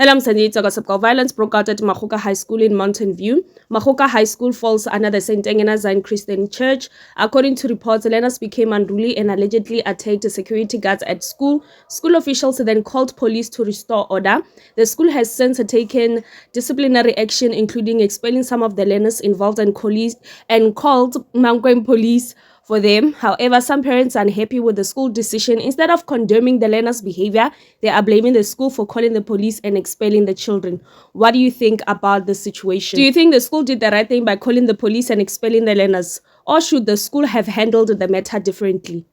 Hello, I'm Sanjita Gossip. Violence broke out at Makgoka High School in Mountain View. Makgoka High School falls under the St. Engena Zion Christian Church. According to reports, learners became unruly and allegedly attacked security guards at school. School officials then called police to restore order. The school has since taken disciplinary action, including expelling some of the learners involved and called Mankweng police for them. However, some parents are unhappy with the school decision. Instead of condemning the learners' behavior, they are blaming the school for calling the police and expelling the children. What do you think about the situation? Do you think the school did the right thing by calling the police and expelling the learners? Or should the school have handled the matter differently?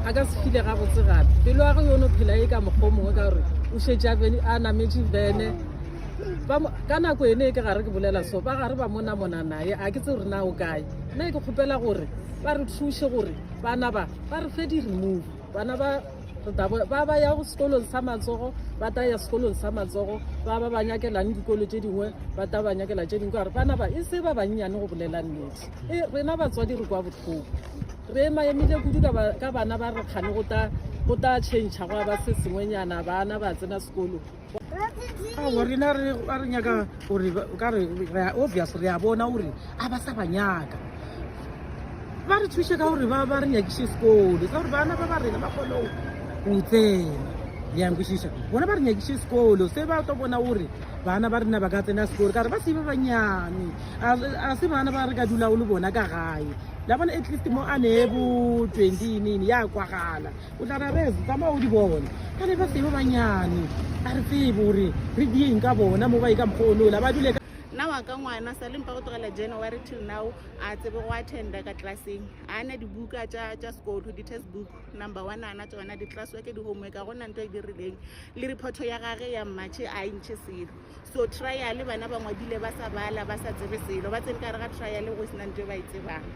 A ka se file ga botse gape pelo ya go yo no phela e ka mokgwa mongwe ka gore o shetse a nametse bene ka nako ene e ke gare ke bolela so ba gare ba mona nae a ke tse gore na o kae nna ke kgopela gore ba re thushe gore bana ba re fe di-remove bana ba ya go sekolong sa matsogo ba ta ya sekolong sa matsogo ba banyakelang dikolo tse dingwe ba ta banyakela tse dingwe ka gore bana ba e se ba bannyane go bolela nnete rena batswadi re kwa botlhoko re maemile kudu ka bana ba re kgane go ta change-a go ba se sengwenyana bana ba tsena sekolo rena re nyaka gore obvious re a bona gore a ba sa ba nyaka ba re thushe ka gore ba re nyakiše sekolo ka gore bana ba rena ba kgone go tsena yang kwešiša bona ba re nyakiše sekolo se ba to bona gore bana ba rena ba ka tsena sekolo ka re ba se ba banyane a se bana ba re ka dula o le bona ka gae la bona at least mo a ne bo 20 nini ya kwagala o tla ra re tama o di bona ka le ba se ba banyane a re tsebe gore re dieng ka bona mo ba e ka mkgono la ba dule na wa ka ngwana sa lempa go tlogela January till now a tsebe go attenda ka classing a na dibuka tša sekolo di-textbook number 1 ana tsona di-classwork di-homework a gona nto e di rileng le reporto ya gage ya mmatšhe a ntšhe selo so trial bana ba ngwadile ba sa bala ba sa tsebe selo ba tsene ka re ga trial go sena nto e ba e tsebang.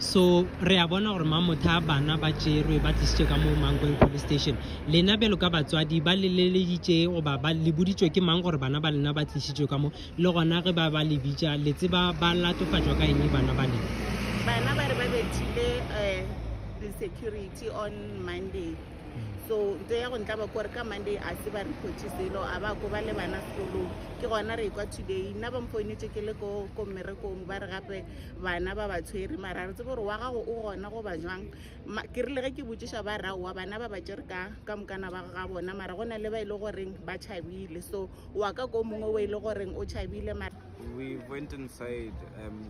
So re a bona gore mamotha bana ba tšerwe ba tlisitše ka mo Mankweng police station lena bjalo ka batswadi ba leleleditše goba ba le boditšwe ke mang gore bana ba lena ba tlišitšwe ka mo le gona ge ba le bitša le tseba ba latofatšwa ka eng bana ba lena bana ba re ba bethile the security on Monday so nto ya go ntlaba kore ka Monday a se ba report selo a ba ko ba le bana sekolong ke gona re kwa today nna ba mfoinetse ke le ko mmerekong ba re gape bana ba ba tshwere mara re tsebe gore wa gago o gona go ba jwang ke rile ge ke botšiša ba raowa bana ba ba tšere ka mokana ba ga bona mara go na le ba ile goreng ba tšhabile so wa ka ko mongwe o ile goreng o tšhabile mara. We went inside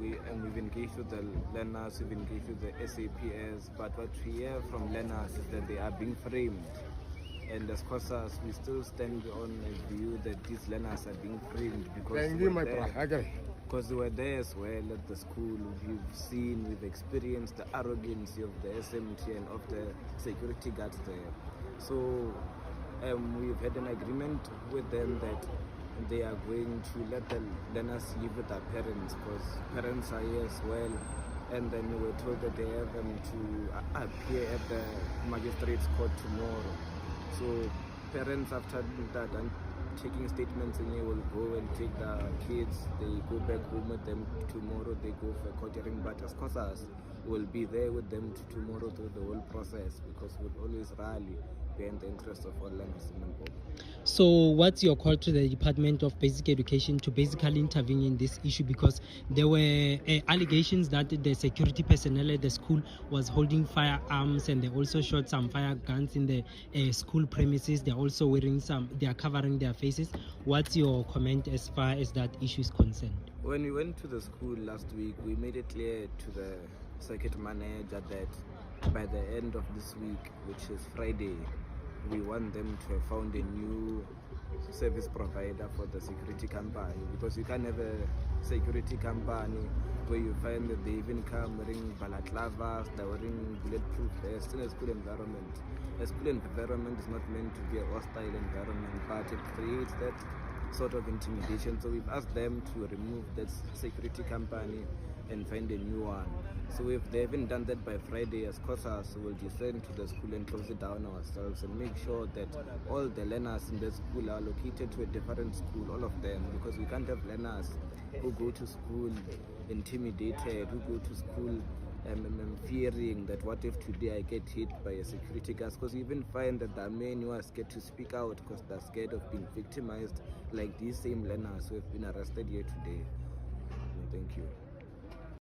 we've engaged with the learners, we've engaged with the SAPS, but what we hear from learners is that they are being framed. And as COSAS, we still stand on a view that these learners are being framed because they were there as well at the school. We've experienced the arrogance of the SMT and of the security guards there. So we've had an agreement with them that they are going to let the learners live with their parents because parents are here as well. And then we were told that they have to appear at the magistrate's court tomorrow. So parents after that and taking statements and they will go and take the kids, they go back home with them tomorrow, they go for court hearing, but as COSAS will be there with them tomorrow through the whole process because we'll always rally behind the interest of all learners in Limpopo. So what's your call to the Department of Basic Education to basically intervene in this issue because there were allegations that the security personnel at the school was holding firearms and they also shot some fire guns in the school premises. They're also wearing they are covering their faces. What's your comment as far as that issue is concerned? When we went to the school last week, we made it clear to the circuit manager that by the end of this week, which is Friday, we want them to have found a new service provider for the security company because you can't have a security company where you find that they even come wearing balaclavas, they're wearing bulletproof vests in a school environment. A school environment is not meant to be a hostile environment, but it creates that sort of intimidation. So we've asked them to remove that security company and find a new one. So if they haven't done that by Friday, as COSAS, we'll descend to the school and close it down ourselves and make sure that all the learners in the school are located to a different school, all of them, because we can't have learners who go to school intimidated, who go to school fearing that what if today I get hit by a security guard, because we even find that there are men who are scared to speak out because they're scared of being victimized, like these same learners who have been arrested here today. Thank you.